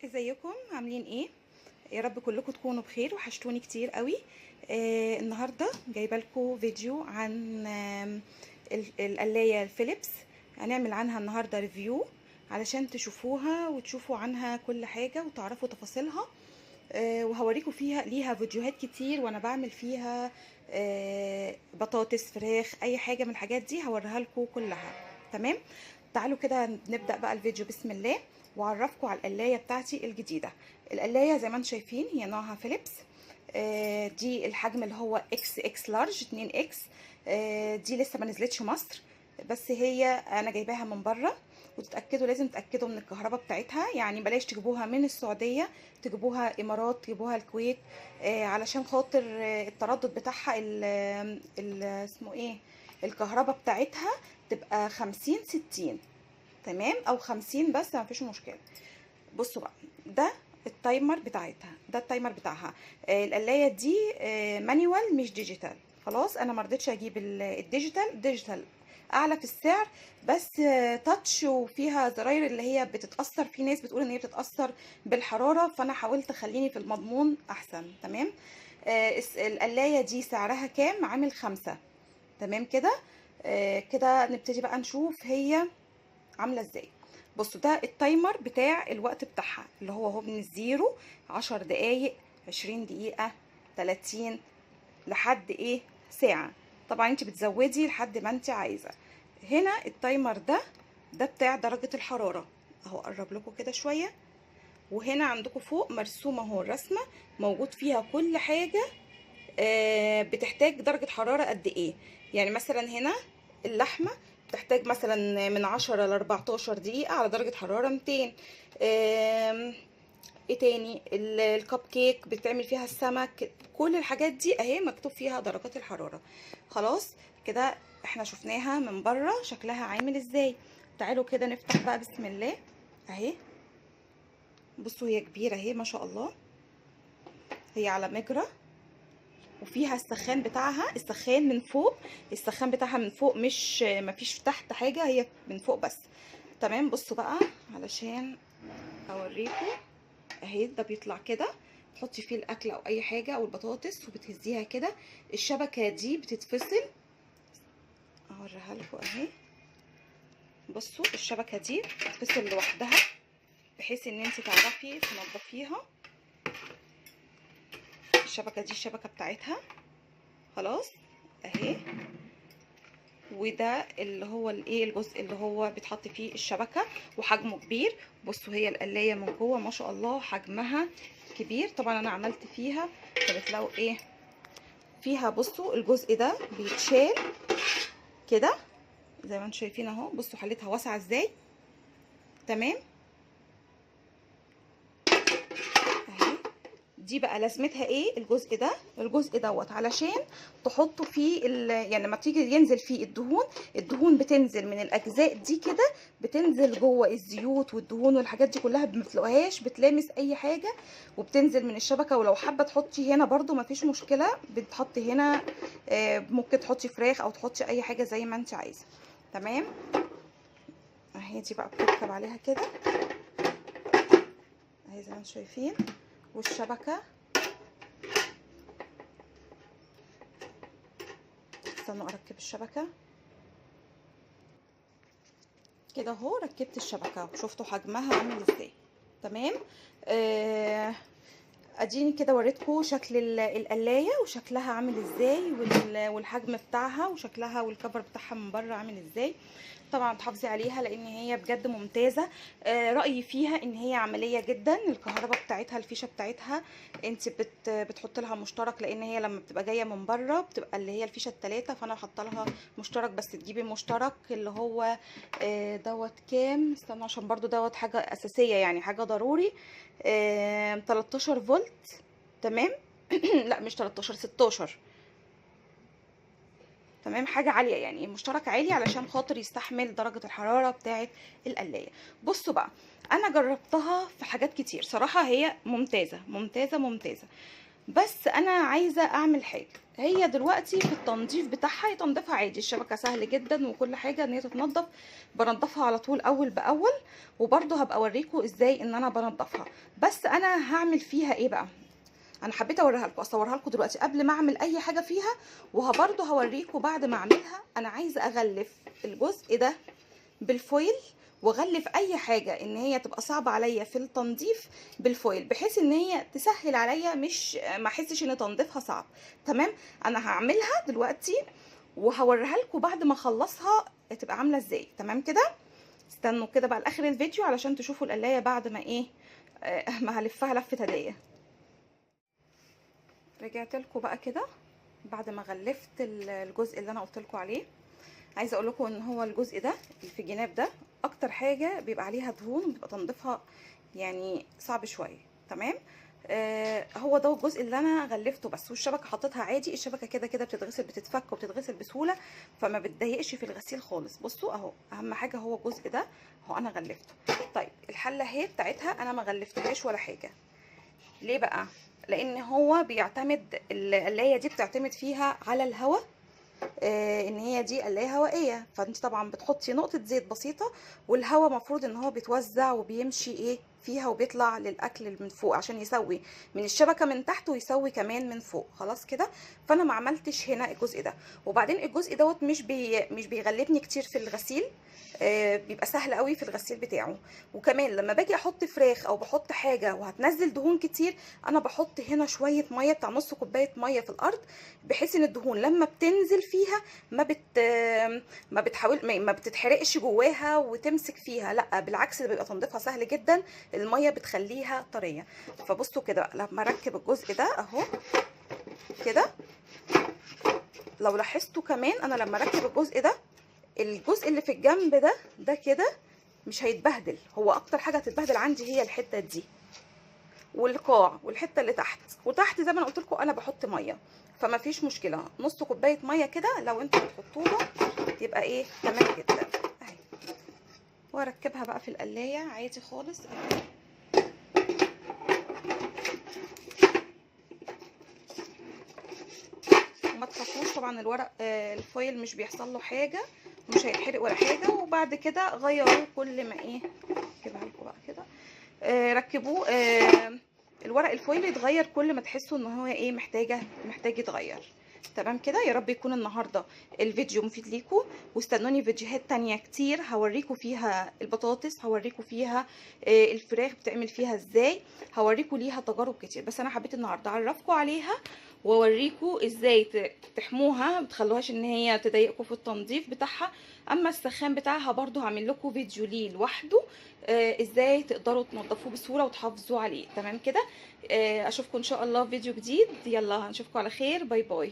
ازيكم عاملين ايه؟ يا رب كلكم تكونوا بخير، وحشتوني كتير قوي. النهارده جايبه لكم فيديو عن القلايه الفيليبس. هنعمل عنها النهارده ريفيو علشان تشوفوها وتشوفوا عنها كل حاجه وتعرفوا تفاصيلها. وهوريكم ليها فيديوهات كتير وانا بعمل فيها بطاطس، فراخ، اي حاجه من الحاجات دي هوريها لكم كلها. تمام، تعالوا كده نبدا بقى الفيديو بسم الله، واعرفكم على القلايه بتاعتي الجديده. القلايه زي ما انتم شايفين هي نوعها فيليبس. دي الحجم اللي هو اكس اكس لارج 2 اكس. دي لسه ما نزلتش مصر، بس هي انا جايباها من بره. وتتاكدوا، لازم تتاكدوا من الكهرباء بتاعتها، يعني بلاش تجيبوها من السعوديه، تجيبوها امارات، تجيبوها الكويت. علشان خاطر التردد بتاعها اسمه ايه، الكهرباء بتاعتها تبقى 50 60. تمام، او 50 بس ما فيش مشكله. بصوا بقى، ده التايمر بتاعتها، ده التايمر بتاعها. القلايه دي مانيوال مش ديجيتال. خلاص انا ما رضيتش اجيب الديجيتال اعلى في السعر، بس تاتش وفيها زراير اللي هي بتتاثر، في ناس بتقول ان هي بتتاثر بالحراره، فانا حاولت اخليني في المضمون احسن. تمام. القلايه دي سعرها كام؟ عامل 5. تمام كده. كده نبتدي بقى نشوف هي عامله ازاي. بصوا، ده التايمر بتاع الوقت بتاعها، اللي هو من الزيرو، 10 دقايق، 20 دقيقه، 30، لحد ايه، ساعه. طبعا انت بتزودي لحد ما انت عايزه. هنا التايمر ده بتاع درجه الحراره، اهو قرب لكم كده شويه. وهنا عندكم فوق مرسومه اهو الرسمه، موجود فيها كل حاجه بتحتاج درجة حرارة قد ايه. يعني مثلا هنا اللحمة بتحتاج مثلا من 10 ل 14 دقيقة على درجة حرارة 200. ايه تاني، الكب كيك بتعمل فيها السمك، كل الحاجات دي اهي مكتوب فيها درجات الحرارة. خلاص كده احنا شفناها من بره شكلها عامل ازاي. تعالوا كده نفتح بقى بسم الله. اهي بصوا، هي كبيرة اهي ما شاء الله، هي على مجرى، وفيها السخان بتاعها، السخان من فوق، السخان بتاعها من فوق، مش مفيش تحت حاجة، هي من فوق بس. تمام. بصوا بقى علشان اوريكم، اهي ده بيطلع كده، تحطي فيه الاكل او اي حاجة او البطاطس وبتهزيها كده، الشبكة دي بتتفصل. اوريها لكم اهي. بصوا الشبكة دي بتتفصل لوحدها، بحيث ان انت تعرفي تنضفيها. الشبكة دي الشبكة بتاعتها. خلاص اهي. وده اللي هو الايه، الجزء اللي هو بيتحط فيه الشبكه، وحجمه كبير. بصوا هي القلايه من جوه ما شاء الله حجمها كبير. طبعا انا عملت فيها، فبتلاقوا ايه فيها. بصوا الجزء ده بيتشال كده زي ما انتم شايفين اهو. بصوا حلتها واسعه ازاي. تمام. اهي دي بقى لازمتها ايه، الجزء دوت علشان تحطوا فيه يعني لما تيجي ينزل فيه الدهون بتنزل من الاجزاء دي كده، بتنزل جوه الزيوت والدهون والحاجات دي كلها، ما بتلاقوهاش بتلامس اي حاجه، وبتنزل من الشبكه. ولو حابه تحطي هنا برده ما فيش مشكله، بتحطي هنا ممكن تحطي فراخ او تحطي اي حاجه زي ما انت عايزه. تمام. اهي دي بقى بتركب عليها كده اهي زي ما انتم شايفين. والشبكه، استنوا اركب الشبكه كده اهو. ركبت الشبكه وشفتوا حجمها عامل ازاي. تمام. اديني كده وريتكم شكل القلايه وشكلها عامل ازاي، والحجم بتاعها وشكلها، والكفر بتاعها من بره عامل ازاي. طبعا تحافظي عليها لان هي بجد ممتازه. رايي فيها ان هي عمليه جدا. الكهرباء بتاعتها، الفيشه بتاعتها انت بتحط لها مشترك، لان هي لما بتبقى جايه من بره بتبقى اللي هي الفيشه الثلاثه، فانا حاطه لها مشترك. بس تجيبي مشترك اللي هو دوت كام، استنى عشان برضو دوت حاجه اساسيه، يعني حاجه ضروري. 13 فولت. تمام. لا مش 13، 16. تمام، حاجه عاليه يعني، مشترك عالي علشان خاطر يستحمل درجه الحراره بتاعه القلايه. بصوا بقى، انا جربتها في حاجات كتير صراحه، هي ممتازه ممتازه ممتازه. بس انا عايزه اعمل حاجه. هي دلوقتي في التنظيف بتاعها، تنظيفها عادي، الشبكه سهل جدا وكل حاجه ان هي تتنضف، بنضفها على طول اول باول، وبرده هبقى اوريكم ازاي ان انا بنضفها. بس انا هعمل فيها ايه بقى، انا حبيت اوريها لكم، اصورها لكم دلوقتي قبل ما اعمل اي حاجه فيها، وبرده هوريكم بعد ما اعملها. انا عايزه اغلف الجزء ده بالفويل، واغلف اي حاجه ان هي تبقى صعبه عليا في التنظيف بالفويل، بحيث ان هي تسهل عليا، مش ما احسش ان تنظيفها صعب. تمام، انا هعملها دلوقتي وهوريها لكم بعد ما اخلصها تبقى عامله ازاي. تمام كده، استنوا كده بقى لاخر الفيديو علشان تشوفوا القلايه بعد ما ايه ما هلفها لفه هديه. رجعت لكم بقى كده بعد ما غلفت الجزء اللي انا قلت لكم عليه. عايزه اقول لكم ان هو الجزء ده اللي في الجناب ده اكتر حاجه بيبقى عليها دهون وبيبقى تنظيفها يعني صعب شويه. تمام، هو ده الجزء اللي انا غلفته بس، والشبكه حطيتها عادي. الشبكه كده كده بتتغسل، بتتفك وبتتغسل بسهوله، فما بتضايقش في الغسيل خالص. بصوا اهو، اهم حاجه هو الجزء ده اهو انا غلفته. طيب الحله اهي بتاعتها انا ما غلفتهاش ولا حاجه. ليه بقى؟ لان هو بيعتمد، القلايه دي بتعتمد فيها على الهواء، ان هي دي قلايه هوائيه، فانت طبعا بتحطي نقطه زيت بسيطه، والهواء مفروض ان هو بيتوزع وبيمشي ايه فيها وبيطلع للاكل اللي من فوق عشان يسوي من الشبكه من تحت ويسوي كمان من فوق. خلاص كده، فانا ما عملتش هنا الجزء ده. وبعدين الجزء دوت مش بيغلبني كتير في الغسيل، بيبقى سهل قوي في الغسيل بتاعه. وكمان لما باجي احط فراخ او بحط حاجه وهتنزل دهون كتير، انا بحط هنا شويه ميه بتاع نص كوبايه ميه في الارض، بحيث ان الدهون لما بتنزل فيها ما بتتحرقش جواها وتمسك فيها، لا بالعكس، ده بيبقى تنظيفها سهل جدا، الميه بتخليها طريه. فبصوا كده بقى لما اركب الجزء ده اهو كده، لو لاحظتوا كمان انا لما اركب الجزء ده، الجزء اللي في الجنب ده كده مش هيتبهدل. هو اكتر حاجه هتتبهدل عندي هي الحته دي والقاع والحته اللي تحت، وتحت زي ما انا قلت لكم انا بحط ميه، فما فيش مشكله. نص كوبايه ميه كده لو انتوا بتحطوها يبقى ايه تمام جدا اهي. واركبها بقى في القلايه عادي خالص. وما تخافوش طبعا، الورق الفويل مش بيحصل له حاجه ومش هيتحرق ولا حاجه. وبعد كده غيروه كل ما ايه، اجيبها لكم بقى كده، ركبوه الورق الفويل يتغير كل ما تحسوا ان هو ايه محتاج يتغير. تمام كده، يا رب يكون النهارده الفيديو مفيد ليكم، واستنوني فيديوهات تانية كتير هوريكم فيها البطاطس، هوريكم فيها الفراخ بتعمل فيها ازاي، هوريكم ليها تجارب كتير. بس انا حبيت النهارده اعرفكم عليها واوريكم ازاي تحموها، ما تخلوهاش ان هي تضايقكم في التنظيف بتاعها. اما السخان بتاعها برضو هعمل لكم فيديو ليه لوحده، ازاي تقدروا تنظفوه بسهوله وتحافظوا عليه. تمام كده، اشوفكم ان شاء الله في فيديو جديد. يلا هنشوفكم على خير، باي باي.